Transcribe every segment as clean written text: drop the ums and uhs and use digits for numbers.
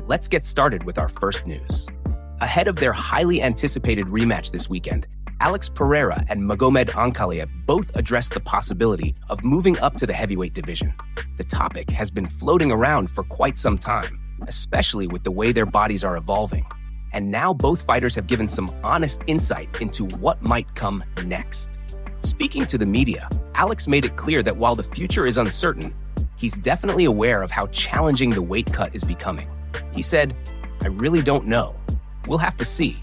Let's get started with our first news. Ahead of their highly anticipated rematch this weekend, Alex Pereira and Merab Dvalishvili both addressed the possibility of moving up to the heavyweight division. The topic has been floating around for quite some time, especially with the way their bodies are evolving. And now both fighters have given some honest insight into what might come next. Speaking to the media, Alex made it clear that while the future is uncertain, he's definitely aware of how challenging the weight cut is becoming. He said, "I really don't know. We'll have to see.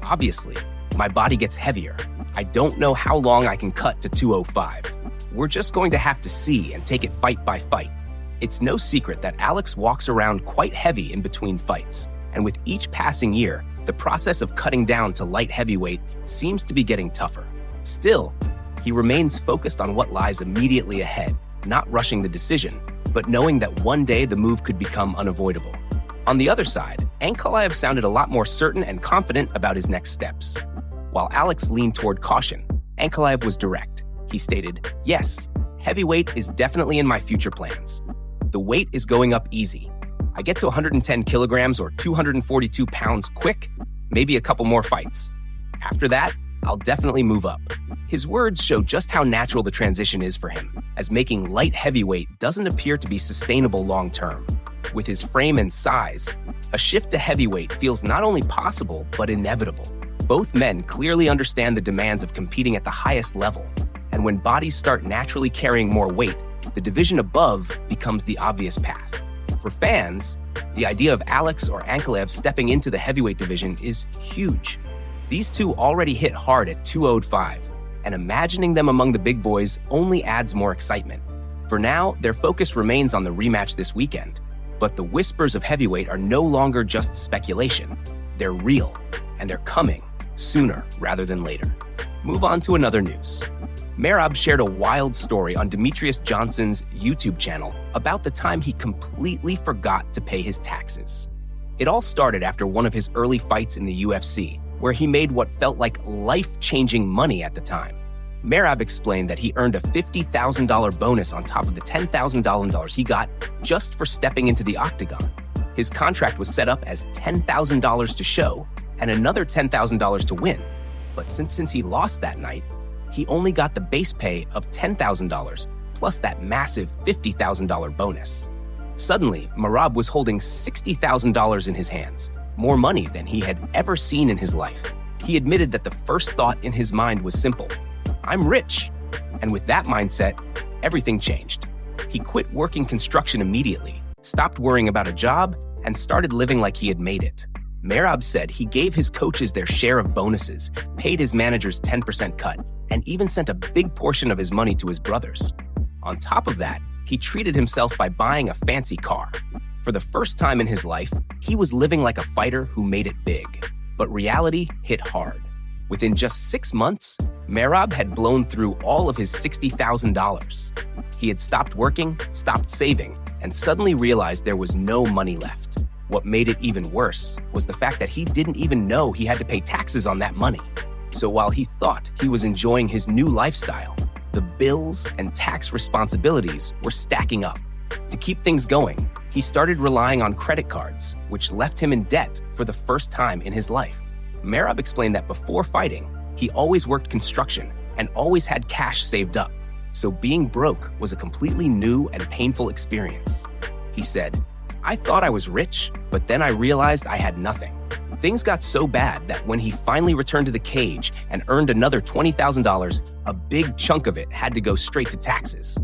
Obviously, my body gets heavier. I don't know how long I can cut to 205. We're just going to have to see and take it fight by fight." It's no secret that Alex walks around quite heavy in between fights, and with each passing year, the process of cutting down to light heavyweight seems to be getting tougher. Still, he remains focused on what lies immediately ahead, not rushing the decision, but knowing that one day the move could become unavoidable. On the other side, Ankalaev sounded a lot more certain and confident about his next steps. While Alex leaned toward caution, Ankalaev was direct. He stated, "Yes, heavyweight is definitely in my future plans. The weight is going up easy. I get to 110 kilograms or 242 pounds quick, maybe a couple more fights. After that, I'll definitely move up." His words show just how natural the transition is for him, as making light heavyweight doesn't appear to be sustainable long term. With his frame and size, a shift to heavyweight feels not only possible, but inevitable. Both men clearly understand the demands of competing at the highest level, and when bodies start naturally carrying more weight, the division above becomes the obvious path. For fans, the idea of Alex or Ankalaev stepping into the heavyweight division is huge. These two already hit hard at 205, and imagining them among the big boys only adds more excitement. For now, their focus remains on the rematch this weekend, but the whispers of heavyweight are no longer just speculation. They're real, and they're coming sooner rather than later. Move on to another news. Merab shared a wild story on Demetrius Johnson's YouTube channel about the time he completely forgot to pay his taxes. It all started after one of his early fights in the UFC, where he made what felt like life-changing money at the time. Merab explained that he earned a $50,000 bonus on top of the $10,000 he got just for stepping into the octagon. His contract was set up as $10,000 to show and another $10,000 to win. But since he lost that night, he only got the base pay of $10,000 plus that massive $50,000 bonus. Suddenly, Merab was holding $60,000 in his hands, more money than he had ever seen in his life. He admitted that the first thought in his mind was simple: "I'm rich." And with that mindset, everything changed. He quit working construction immediately, stopped worrying about a job, and started living like he had made it. Merab said he gave his coaches their share of bonuses, paid his managers 10% cut, and even sent a big portion of his money to his brothers. On top of that, he treated himself by buying a fancy car. For the first time in his life, he was living like a fighter who made it big. But reality hit hard. Within just 6 months, Merab had blown through all of his $60,000. He had stopped working, stopped saving, and suddenly realized there was no money left. What made it even worse was the fact that he didn't even know he had to pay taxes on that money. So while he thought he was enjoying his new lifestyle, the bills and tax responsibilities were stacking up. To keep things going, he started relying on credit cards, which left him in debt for the first time in his life. Merab explained that before fighting, he always worked construction and always had cash saved up. So being broke was a completely new and painful experience. He said, "I thought I was rich, but then I realized I had nothing." Things got so bad that when he finally returned to the cage and earned another $20,000, a big chunk of it had to go straight to taxes.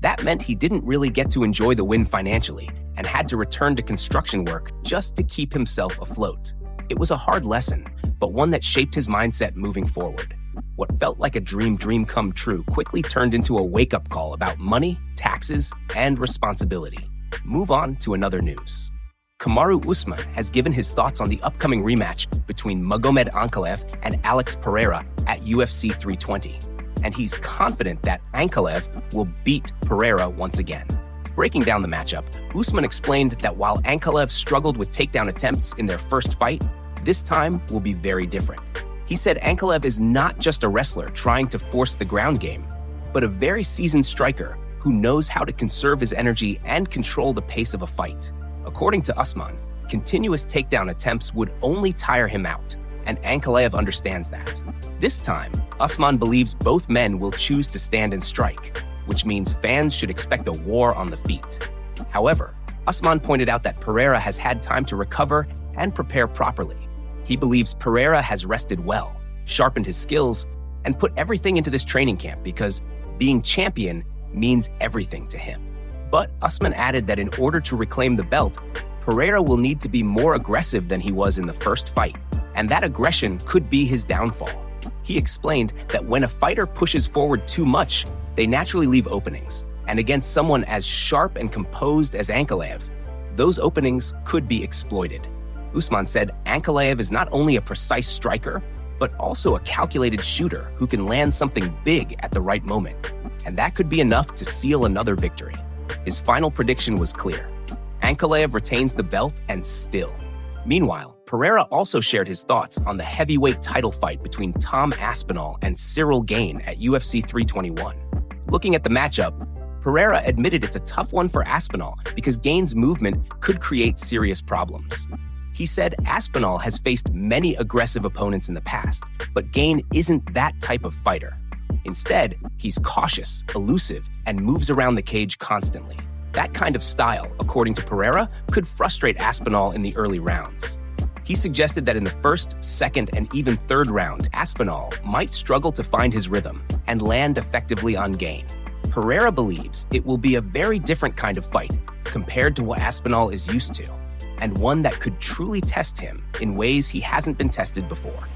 That meant he didn't really get to enjoy the win financially and had to return to construction work just to keep himself afloat. It was a hard lesson, but one that shaped his mindset moving forward. What felt like a dream come true quickly turned into a wake-up call about money, taxes, and responsibility. Move on to another news. Kamaru Usman has given his thoughts on the upcoming rematch between Merab Ankalaev and Alex Pereira at UFC 320, and he's confident that Ankalaev will beat Pereira once again. Breaking down the matchup, Usman explained that while Ankalaev struggled with takedown attempts in their first fight, this time will be very different. He said Ankalaev is not just a wrestler trying to force the ground game, but a very seasoned striker who knows how to conserve his energy and control the pace of a fight. According to Usman, continuous takedown attempts would only tire him out, and Ankalaev understands that. This time, Usman believes both men will choose to stand and strike, which means fans should expect a war on the feet. However, Usman pointed out that Pereira has had time to recover and prepare properly. He believes Pereira has rested well, sharpened his skills, and put everything into this training camp because being champion means everything to him. But Usman added that in order to reclaim the belt, Pereira will need to be more aggressive than he was in the first fight, and that aggression could be his downfall. He explained that when a fighter pushes forward too much, they naturally leave openings, and against someone as sharp and composed as Ankalaev, those openings could be exploited. Usman said Ankalaev is not only a precise striker, but also a calculated shooter who can land something big at the right moment, and that could be enough to seal another victory. His final prediction was clear. Ankalaev retains the belt and still. Meanwhile, Pereira also shared his thoughts on the heavyweight title fight between Tom Aspinall and Cyril Gane at UFC 321. Looking at the matchup, Pereira admitted it's a tough one for Aspinall because Gane's movement could create serious problems. He said Aspinall has faced many aggressive opponents in the past, but Gane isn't that type of fighter. Instead, he's cautious, elusive, and moves around the cage constantly. That kind of style, according to Pereira, could frustrate Aspinall in the early rounds. He suggested that in the first, second, and even third round, Aspinall might struggle to find his rhythm and land effectively on Gane. Pereira believes it will be a very different kind of fight compared to what Aspinall is used to, and one that could truly test him in ways he hasn't been tested before.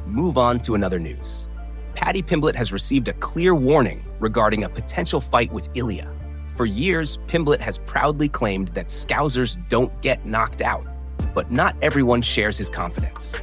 Move on to another news. Paddy Pimblett has received a clear warning regarding a potential fight with Ilya. For years, Pimblett has proudly claimed that Scousers don't get knocked out, but not everyone shares his confidence.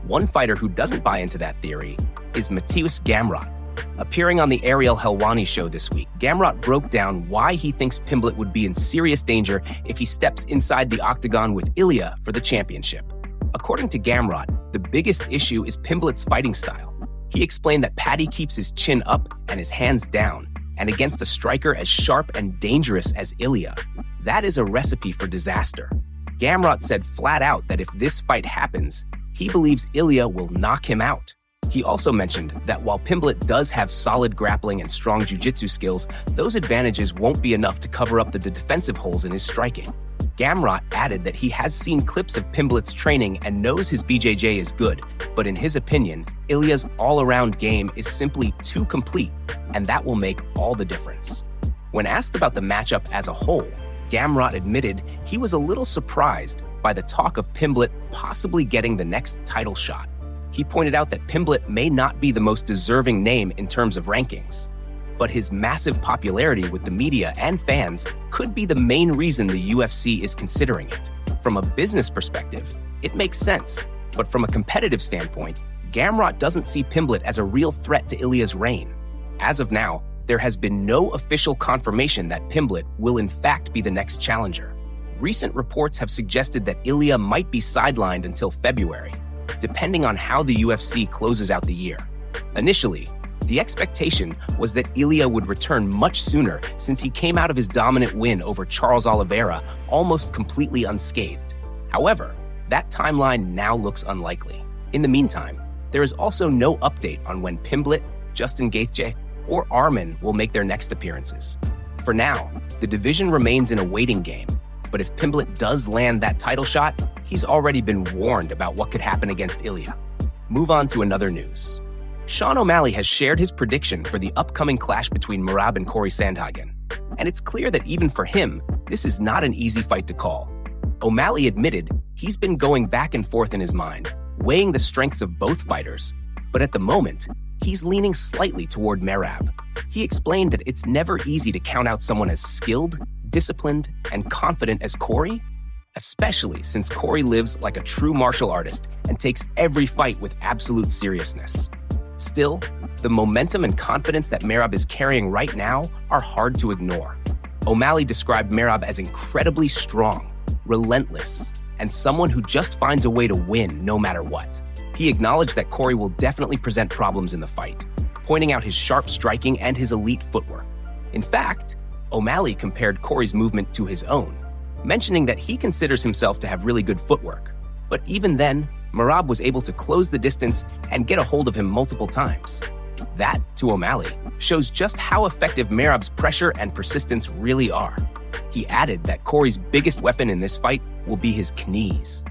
One fighter who doesn't buy into that theory is Mateusz Gamrot. Appearing on the Ariel Helwani show this week, Gamrot broke down why he thinks Pimblett would be in serious danger if he steps inside the octagon with Ilya for the championship. According to Gamrot, the biggest issue is Pimblett's fighting style. He explained that Paddy keeps his chin up and his hands down, and against a striker as sharp and dangerous as Ilya, that is a recipe for disaster. Gamrot said flat out that if this fight happens, he believes Ilya will knock him out. He also mentioned that while Pimblett does have solid grappling and strong jiu-jitsu skills, those advantages won't be enough to cover up the defensive holes in his striking. Gamrot added that he has seen clips of Pimblett's training and knows his BJJ is good, but in his opinion, Ilya's all-around game is simply too complete, and that will make all the difference. When asked about the matchup as a whole, Gamrot admitted he was a little surprised by the talk of Pimblett possibly getting the next title shot. He pointed out that Pimblett may not be the most deserving name in terms of rankings, but his massive popularity with the media and fans could be the main reason the UFC is considering it. From a business perspective, it makes sense, but from a competitive standpoint, Gamrot doesn't see Pimblett as a real threat to Ilya's reign. As of now, there has been no official confirmation that Pimblett will in fact be the next challenger. Recent reports have suggested that Ilya might be sidelined until February, depending on how the UFC closes out the year. Initially, the expectation was that Ilya would return much sooner since he came out of his dominant win over Charles Oliveira almost completely unscathed. However, that timeline now looks unlikely. In the meantime, there is also no update on when Pimblett, Justin Gaethje, or Arman will make their next appearances. For now, the division remains in a waiting game, but if Pimblett does land that title shot, he's already been warned about what could happen against Ilya. Move on to another news. Sean O'Malley has shared his prediction for the upcoming clash between Merab and Corey Sandhagen, and it's clear that even for him, this is not an easy fight to call. O'Malley admitted he's been going back and forth in his mind, weighing the strengths of both fighters, but at the moment, he's leaning slightly toward Merab. He explained that it's never easy to count out someone as skilled, disciplined, and confident as Corey, especially since Corey lives like a true martial artist and takes every fight with absolute seriousness. Still, the momentum and confidence that Merab is carrying right now are hard to ignore. O'Malley described Merab as incredibly strong, relentless, and someone who just finds a way to win no matter what. He acknowledged that Corey will definitely present problems in the fight, pointing out his sharp striking and his elite footwork. In fact, O'Malley compared Corey's movement to his own, mentioning that he considers himself to have really good footwork. But even then, Merab was able to close the distance and get a hold of him multiple times. That, to O'Malley, shows just how effective Merab's pressure and persistence really are. He added that Corey's biggest weapon in this fight will be his knees.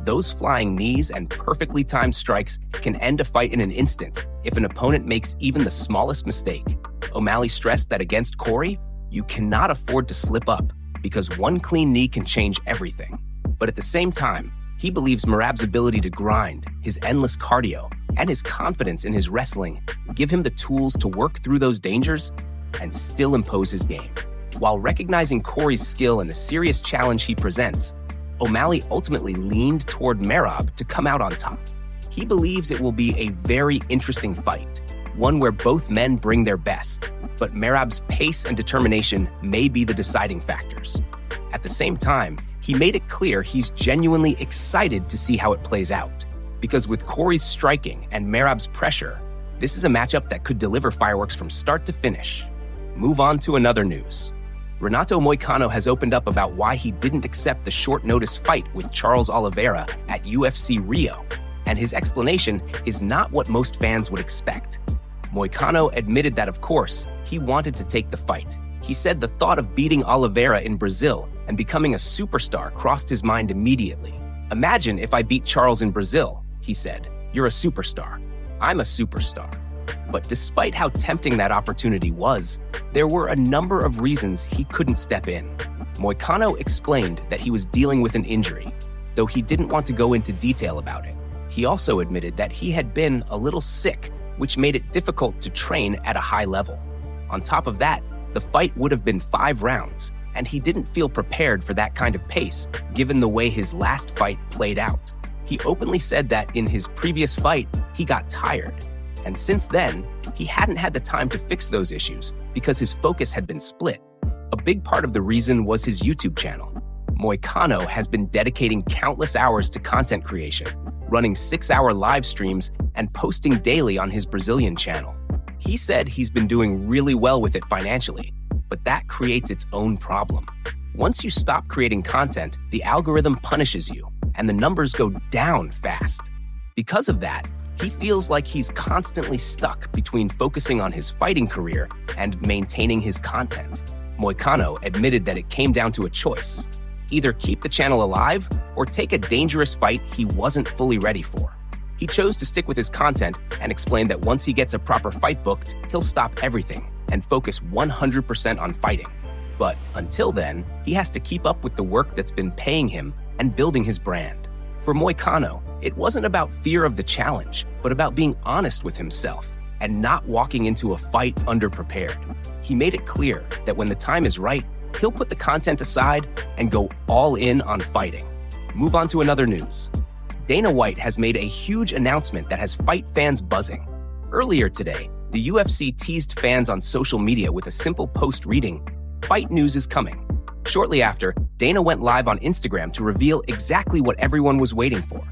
Those flying knees and perfectly timed strikes can end a fight in an instant if an opponent makes even the smallest mistake. O'Malley stressed that against Corey, you cannot afford to slip up because one clean knee can change everything. But at the same time, he believes Merab's ability to grind, his endless cardio, and his confidence in his wrestling give him the tools to work through those dangers and still impose his game. While recognizing Corey's skill and the serious challenge he presents, O'Malley ultimately leaned toward Merab to come out on top. He believes it will be a very interesting fight, one where both men bring their best, but Merab's pace and determination may be the deciding factors. At the same time, he made it clear he's genuinely excited to see how it plays out, because with Corey's striking and Merab's pressure, this is a matchup that could deliver fireworks from start to finish. Move on to another news. Renato Moicano has opened up about why he didn't accept the short-notice fight with Charles Oliveira at UFC Rio, and his explanation is not what most fans would expect. Moicano admitted that, of course, he wanted to take the fight. He said the thought of beating Oliveira in Brazil and becoming a superstar crossed his mind immediately. "Imagine if I beat Charles in Brazil," he said. "You're a superstar. I'm a superstar." But despite how tempting that opportunity was, there were a number of reasons he couldn't step in. Moicano explained that he was dealing with an injury, though he didn't want to go into detail about it. He also admitted that he had been a little sick, which made it difficult to train at a high level. On top of that, the fight would have been 5 rounds, and he didn't feel prepared for that kind of pace, given the way his last fight played out. He openly said that in his previous fight, he got tired. And since then, he hadn't had the time to fix those issues because his focus had been split. A big part of the reason was his YouTube channel. Moicano has been dedicating countless hours to content creation, running 6-hour live streams and posting daily on his Brazilian channel. He said he's been doing really well with it financially, but that creates its own problem. Once you stop creating content, the algorithm punishes you, and the numbers go down fast. Because of that, he feels like he's constantly stuck between focusing on his fighting career and maintaining his content. Moicano admitted that it came down to a choice: either keep the channel alive or take a dangerous fight he wasn't fully ready for. He chose to stick with his content and explained that once he gets a proper fight booked, he'll stop everything and focus 100% on fighting. But until then, he has to keep up with the work that's been paying him and building his brand. For Moicano, it wasn't about fear of the challenge, but about being honest with himself and not walking into a fight underprepared. He made it clear that when the time is right, he'll put the content aside and go all in on fighting. Move on to another news. Dana White has made a huge announcement that has fight fans buzzing. Earlier today, the UFC teased fans on social media with a simple post reading, "Fight news is coming." Shortly after, Dana went live on Instagram to reveal exactly what everyone was waiting for.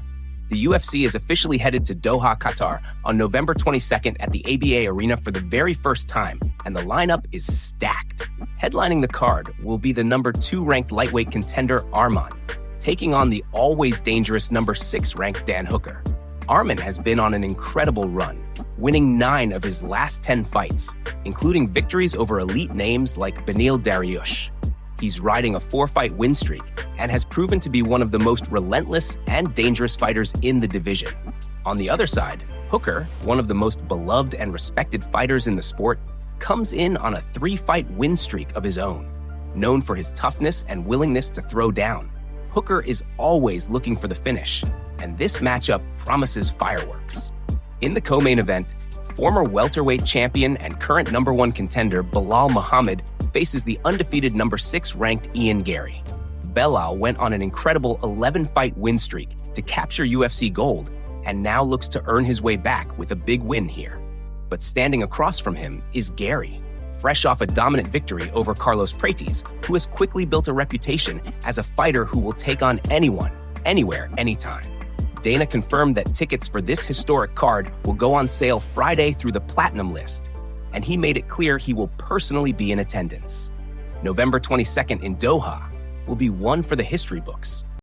The UFC is officially headed to Doha, Qatar on November 22nd at the ABA Arena for the very first time, and the lineup is stacked. Headlining the card will be the number 2 ranked lightweight contender Arman, taking on the always dangerous number 6 ranked Dan Hooker. Arman has been on an incredible run, winning 9 of his last 10 fights, including victories over elite names like Beneil Dariush. He's riding a 4-fight win streak and has proven to be one of the most relentless and dangerous fighters in the division. On the other side, Hooker, one of the most beloved and respected fighters in the sport, comes in on a 3-fight win streak of his own. Known for his toughness and willingness to throw down, Hooker is always looking for the finish, and this matchup promises fireworks. In the co-main event, former welterweight champion and current number 1 contender Belal Muhammad faces the undefeated number 6 ranked Ian Gary. Belal went on an incredible 11-fight win streak to capture UFC gold and now looks to earn his way back with a big win here. But standing across from him is Gary, fresh off a dominant victory over Carlos Prates, who has quickly built a reputation as a fighter who will take on anyone, anywhere, anytime. Dana confirmed that tickets for this historic card will go on sale Friday through the Platinum list, and he made it clear he will personally be in attendance. November 22nd in Doha will be one for the history books.